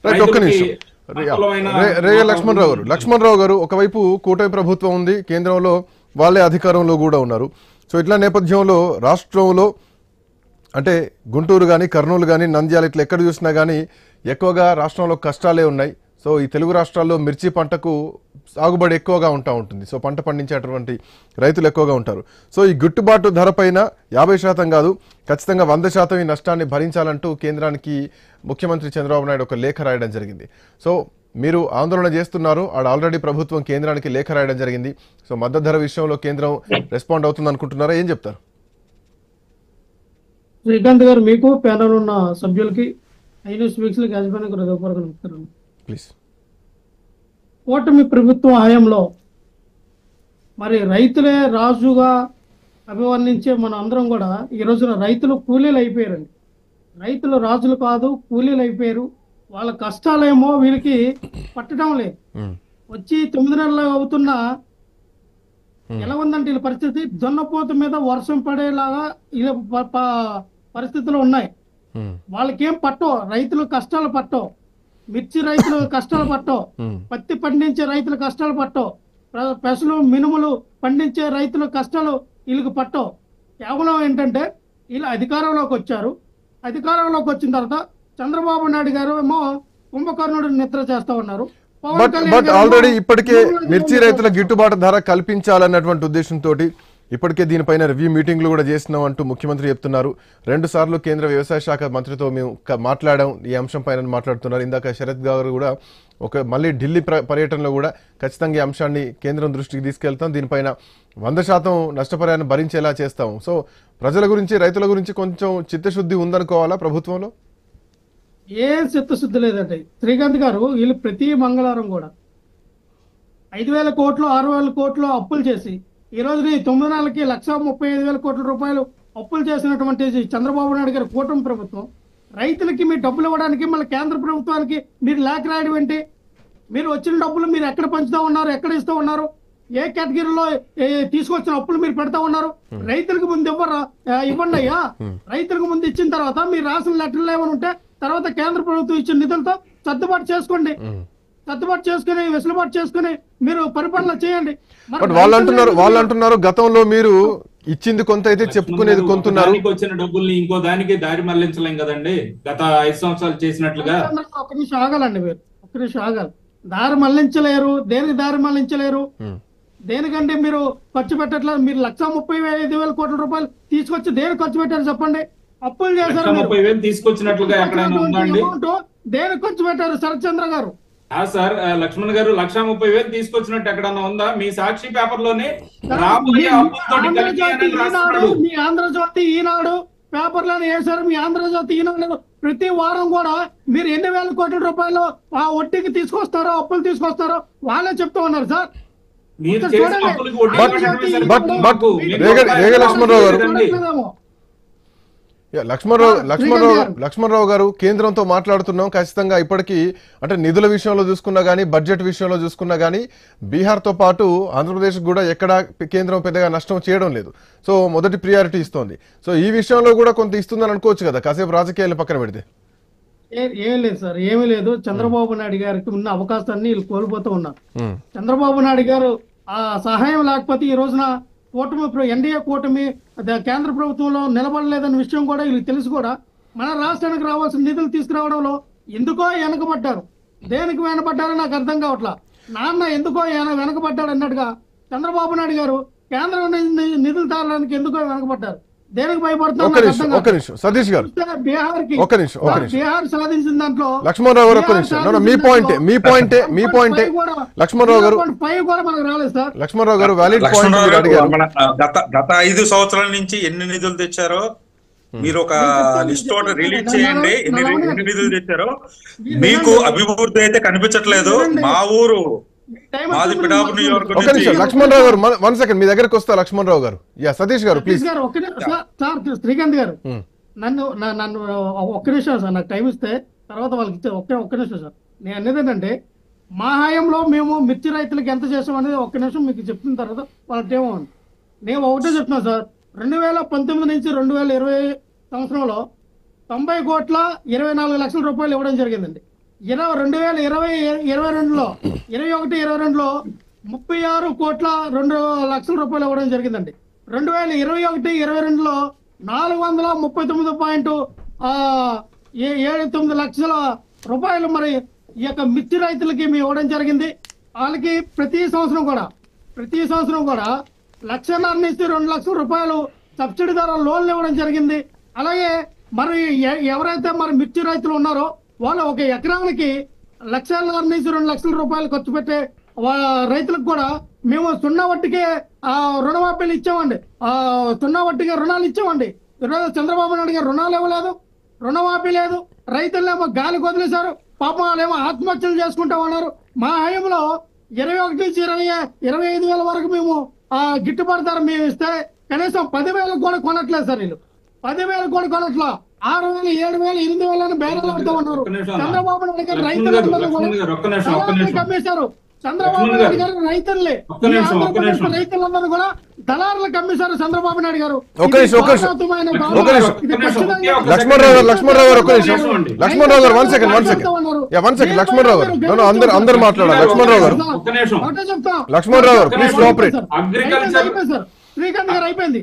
Right, ఒక్క నిమిషం. లక్ష్మణరావు గారు ఒకవైపు కూటమి ప్రభుత్వం ఉంది, కేంద్రంలో వాళ్ళే అధికారంలో కూడా ఉన్నారు. సో ఇట్లా నేపథ్యంలో రాష్ట్రంలో అంటే గుంటూరు కానీ, కర్నూలు కానీ, నంద్యాల ఇట్లా ఎక్కడ చూసినా కానీ ఎక్కువగా రాష్ట్రంలో కష్టాలే ఉన్నాయి. సో ఈ తెలుగు రాష్ట్రాల్లో మిర్చి పంటకు సాగుబడి ఎక్కువగా ఉంటుంది. సో పంట పండించేటువంటి రైతులు ఎక్కువగా ఉంటారు. సో ఈ గిట్టుబాటు ధర పైన 50% కాదు, ఖచ్చితంగా 100% ఈ నష్టాన్ని భరించాలంటూ కేంద్రానికి ముఖ్యమంత్రి చంద్రబాబు నాయుడు ఒక లేఖ రాయడం జరిగింది. సో మీరు ఆందోళన చేస్తున్నారు, ఆల్రెడీ ప్రభుత్వం కేంద్రానికి లేఖ రాయడం జరిగింది. సో మద్దతు ధర విషయంలో కేంద్రం రెస్పాండ్ అవుతుంది అనుకుంటున్నారా, ఏం చెప్తారు? శ్రీకాంత్ గారు, మీకు ప్యానల్ ఉన్న సభ్యులకి ఐన్యూస్ వీక్స్లకి యాజమాన్యానికి హృదయపూర్వక నమస్కారం. ప్లీజ్. కూటమి ప్రభుత్వం హయాంలో మరి రైతులే రాజుగా అభివర్ణించే మన అందరం కూడా ఈ రోజున రైతులు కూలీలు అయిపోయారండి. రైతులు రాజులు కాదు, కూలీలు అయిపోయారు. వాళ్ళ కష్టాలేమో వీళ్ళకి పట్టడం లేదు. వచ్చి 9 నెలలు అవుతున్నా ఎలా ఉందంటే వీళ్ళ పరిస్థితి దున్నపోత మీద వర్షం పడేలాగా వీళ్ళ పరిస్థితులు ఉన్నాయి. వాళ్ళకేం పట్టో, రైతులు కష్టాలు పట్టో, మిర్చి రైతులు కష్టాలు పట్టో, పత్తి పండించే రైతులు కష్టాలు పట్టో, పెసలు మినుములు పండించే రైతుల కష్టాలు వీళ్ళకి పట్టో. కేవలం ఏంటంటే వీళ్ళు అధికారంలోకి వచ్చారు. అధికారంలోకి వచ్చిన తర్వాత చంద్రబాబు నాయుడు గారు ఏమో కుంభకర్ణుడు నిద్ర చేస్తా ఉన్నారు. బట్ ఆల్రెడీ ఇప్పటికే మిర్చి రైతుల గిట్టుబాటు ధర కల్పించాలన్నటువంటి ఉద్దేశంతో ఇప్పటికే దీనిపైన రివ్యూ మీటింగ్లు కూడా చేసినాం అంటూ ముఖ్యమంత్రి చెప్తున్నారు. 2 సార్లు కేంద్ర వ్యవసాయ శాఖ మంత్రితో మేము మాట్లాడాం ఈ అంశం పైన మాట్లాడుతున్నారు. ఇందాక శరత్ గారు కూడా మళ్ళీ ఢిల్లీ పర్యటనలో కూడా ఖచ్చితంగా ఈ అంశాన్ని కేంద్రం దృష్టికి తీసుకెళ్తాం, దీనిపైన 100% నష్టపరిహారం భరించేలా చేస్తాం. సో ప్రజల గురించి, రైతుల గురించి కొంచెం చిత్తశుద్ధి ఉందనుకోవాలా ప్రభుత్వంలో? ఏం చిత్తశుద్ధి లేదండి శ్రీకాంత్ గారు. వీళ్ళు ప్రతి మంగళవారం కూడా 5,000 కోట్లు 6,000 కోట్లు అప్పులు చేసి ఈ రోజు 9 నెలలకి 1,35,000 కోట్ల రూపాయలు అప్పులు చేసినటువంటి చంద్రబాబు నాయుడు గారి కూటమి ప్రభుత్వం రైతులకి మీరు డబ్బులు ఇవ్వడానికి మళ్ళీ కేంద్ర ప్రభుత్వానికి మీరు లేఖ రాయడం ఏంటి? మీరు వచ్చిన డబ్బులు మీరు ఎక్కడ పంచుతా ఉన్నారు, ఎక్కడ ఇస్తూ ఉన్నారు, ఏ కేటగిరీలో తీసుకొచ్చిన అప్పులు మీరు పెడతా ఉన్నారు? రైతులకు ముందు ఇవ్వండి అయ్యా. రైతులకు ముందు ఇచ్చిన తర్వాత మీరు రాసిన లెటర్లు ఏమైనా ఉంటే తర్వాత కేంద్ర ప్రభుత్వం ఇచ్చిన నిధులతో సర్దుబాటు చేసుకోండి. సర్దుబాటు చేసుకుని వెసులుబాటు చేసుకుని మీరు పరిపాలన చేయండి. వాళ్ళు అంటున్నారు గతంలో మీరు ఇచ్చింది కొంత అయితే చెప్పుకునేది కొంటున్నారు. వచ్చిన డబ్బుల్ని ఇంకో దానికి దారి మళ్లించలేం కదండి, గత 5 సంవత్సరాలు చేసినట్లుగా. ఒక నిమిషం ఆగాలండి, మీరు ఒక్క నిమిషం ఆగాలి. దారి మళ్లించలేరు. దేనికి దారి మళ్లించలేరు? దేనికంటే మీరు ఖర్చు పెట్టట్లేదు. మీరు 1,35,000 కోట్ల రూపాయలు తీసుకొచ్చి దేనికి ఖర్చు పెట్టారు చెప్పండి? అప్పులు చేశారు. 30,000 తీసుకొచ్చినట్లుగా ఎక్కడైనా ఉందండి? దేనికి ఖర్చు పెట్టారు శరత్ చంద్ర గారు? సార్ లక్ష్మణ్ గారు 1,30,000 తీసుకొచ్చినట్టు ఎక్కడన్నా ఉందా? మీ సాక్షి పేపర్ లోనే మీ ఆంధ్రజ్యోతి ఈనాడు పేపర్ లోనే వేశారు. మీ ఆంధ్రజ్యోతి ఈనాడు ప్రతి వారం కూడా మీరు ఎన్ని వేల కోట్ల రూపాయలు ఆ వడ్డీకి తీసుకొస్తారో, అప్పులు తీసుకొస్తారో వాళ్ళే చెప్తూ ఉన్నారు సార్. లక్ష్మణరావు గారు, కేంద్రంతో మాట్లాడుతున్నాం ఖచ్చితంగా. ఇప్పటికీ అంటే నిధుల విషయంలో చూసుకున్నా గానీ, బడ్జెట్ విషయంలో చూసుకున్నా గానీ బీహార్ తో పాటు ఆంధ్రప్రదేశ్ కూడా ఎక్కడా కేంద్రం పెద్దగా నష్టం చేయడం లేదు. సో మొదటి ప్రియారిటీ ఇస్తోంది. సో ఈ విషయంలో కూడా కొంత ఇస్తుందని అనుకోవచ్చు కదా, కాసేపు రాజకీయాలు పక్కన పెడితే. ఏం లేదు సార్, ఏమీ లేదు. చంద్రబాబు నాయుడు గారికి ఉన్న అవకాశాన్ని వీళ్ళు కోల్పోతూ ఉన్నారు. చంద్రబాబు నాయుడు గారు ఆ సహాయం లేకపోతే ఈ రోజున కూటమి ఎన్డీఏ కూటమి కేంద్ర ప్రభుత్వంలో నిలబడలేదన్న విషయం కూడా వీళ్ళకి తెలుసు. కూడా మన రాష్ట్రానికి రావాల్సిన నిధులు తీసుకురావడంలో ఎందుకో వెనకబడ్డారు. దేనికి వెనకబడ్డారో నాకు అర్థం కావట్లా. నాన్న ఎందుకో వెనకబడ్డాడు అన్నట్టుగా చంద్రబాబు నాయుడు గారు కేంద్రం నిధులు తారడానికి ఎందుకో వెనకబడ్డారు. దేనికి భయపడుతున్నారు? సతీష్ గారు బీహార్ సాధించిన దాంట్లో లక్ష్మణరావు గారు లక్ష్మణరావు గారు కూడా మనకు రాలేదు సార్. లక్ష్మణరావు గారు వ్యాలిడ్ పాయింట్. గత 5 సంవత్సరాల నుంచి ఎన్ని నిధులు తెచ్చారో మీరు ఒక లిస్ట్ రిలీజ్ చేయండి. ఎన్ని నిధులు తెచ్చారో. మీకు అభివృద్ధి అయితే కనిపించట్లేదు. మా ఊరు లక్ష్మణరావు గారు 1 సెకండ్ మీ దగ్గరకు వస్తా. లక్ష్మణరావు గారు, సతీష్ గారు ప్లీజ్. శ్రీకాంత్ గారు నన్ను ఒక్క నిమిషం సార్, నాకు టైం ఇస్తే తర్వాత వాళ్ళకి ఇచ్చే ఒక్క నిమిషం సార్. నేను అనేది ఏంటంటే మా హయాంలో మేము మిర్చి రైతులకు ఎంత చేసాం అనేది ఒక్క నిమిషం మీకు చెప్పిన తర్వాత వాళ్ళకి ఏమో నేను ఒకటే చెప్తున్నా సార్. 2019 నుంచి 2020 సంవత్సరంలో 90,24,00,000 రూపాయలు ఇవ్వడం జరిగిందండి. 2022లో 21-22లో 36,02,00,000 రూపాయలు ఇవ్వడం జరిగిందండి. 2021-22లో 439.79 లక్షల రూపాయలు మరి ఈ యొక్క మిర్చి రైతులకి మేము ఇవ్వడం జరిగింది. వాళ్ళకి ప్రతి సంవత్సరం కూడా 1,50,000 నుంచి 2 లక్షల రూపాయలు సబ్సిడీ ద్వారా లోన్లు ఇవ్వడం జరిగింది. అలాగే మరి ఎవరైతే మరి మిర్చి రైతులు ఉన్నారో వాళ్ళు ఒక ఎకరానికి 1,50,000 నుంచి 2 లక్షల రూపాయలు ఖర్చు పెట్టే రైతులకు కూడా మేము 0 వడ్డీకే రుణమాఫీలు ఇచ్చామండి. 0 వడ్డీకే రుణాలు ఇచ్చామండి. ఈరోజు చంద్రబాబు నాయుడు గారు రుణాలు ఇవ్వలేదు, రుణమాఫీ లేదు, రైతులనేమో గాలి వదిలేశారు. పాపం వాళ్ళేమో ఆత్మహత్యలు చేసుకుంటా ఉన్నారు. మా హయాంలో 21 నుంచి 25,000 వరకు మేము గిట్టుబాటు ధర మేము ఇస్తే కనీసం 10,000 కూడా కొనట్లేదు సార్. వీళ్ళు 10,000 కూడా కొనట్లా, 6,000, 7,000, 8,000 బేరాలు ఆడుతూ ఉన్నారు. చంద్రబాబు నాయుడు గారు రైతులందరూ కూడా కమ్మేశారు. చంద్రబాబు నాయుడు గారు రైతుల్ని రైతులందరూ కూడా దళారులు కమ్మేశారు చంద్రబాబు నాయుడు గారు. లక్ష్మణరావు గారు వన్ సెకండ్ లక్ష్మణరావు గారు అందరు మాట్లాడారు. లక్ష్మణరావు గారు ప్లీజ్ కోఆపరేట్. శ్రీకాంత్ గారు అయిపోయింది.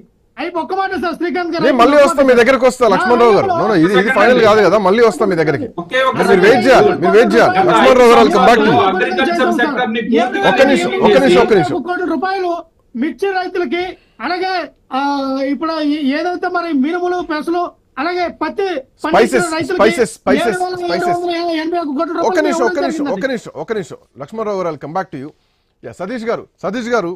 ఒక్క మాట సార్, శ్రీకాంత్ గారు మళ్ళీ వస్తాం మీ దగ్గరకు వస్తా. లక్ష్మణరావు గారు ఇది ఫైనల్ కాదు కదా, మళ్ళీ వస్తాం మీ దగ్గరికి. మీరు వెయిట్ చేయాలి. లక్ష్మణరావు గారు వెల్కమ్ బ్యాక్ టు ఒక్క నిమిషం. 1 కోటి రూపాయలు మిర్చి రైతులకి, అలాగే ఇప్పుడు ఏదైతే మరి మినుములు, పెసలు, అలాగే పత్తి ఒక్క నిమిషం. లక్ష్మణరావు గారు welcome back to you. Satish గారు